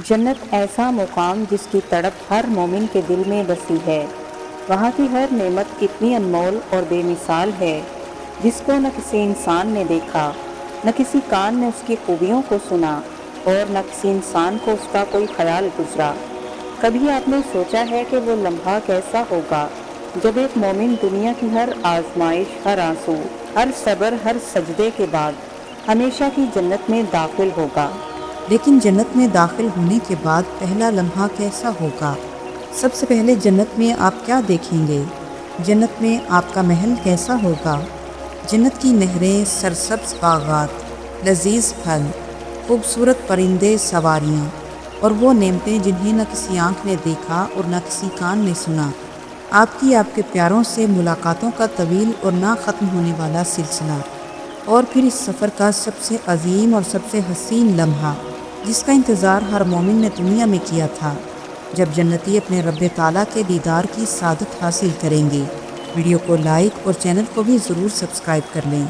جنت ایسا مقام جس کی تڑپ ہر مومن کے دل میں بسی ہے۔ وہاں کی ہر نعمت اتنی انمول اور بے مثال ہے جس کو نہ کسی انسان نے دیکھا، نہ کسی کان نے اس کی خوبیوں کو سنا، اور نہ کسی انسان کو اس کا کوئی خیال گزرا۔ کبھی آپ نے سوچا ہے کہ وہ لمحہ کیسا ہوگا جب ایک مومن دنیا کی ہر آزمائش، ہر آنسو، ہر صبر، ہر سجدے کے بعد ہمیشہ کی جنت میں داخل ہوگا؟ لیکن جنت میں داخل ہونے کے بعد پہلا لمحہ کیسا ہوگا؟ سب سے پہلے جنت میں آپ کیا دیکھیں گے؟ جنت میں آپ کا محل کیسا ہوگا؟ جنت کی نہریں، سرسبز باغات، لذیذ پھل، خوبصورت پرندے، سواریاں، اور وہ نعمتیں جنہیں نہ کسی آنکھ نے دیکھا اور نہ کسی کان نے سنا۔ آپ کے پیاروں سے ملاقاتوں کا طویل اور نہ ختم ہونے والا سلسلہ، اور پھر اس سفر کا سب سے عظیم اور سب سے حسین لمحہ جس کا انتظار ہر مومن نے دنیا میں کیا تھا، جب جنتی اپنے رب تعالیٰ کے دیدار کی سعادت حاصل کریں گے۔ ویڈیو کو لائک اور چینل کو بھی ضرور سبسکرائب کر لیں۔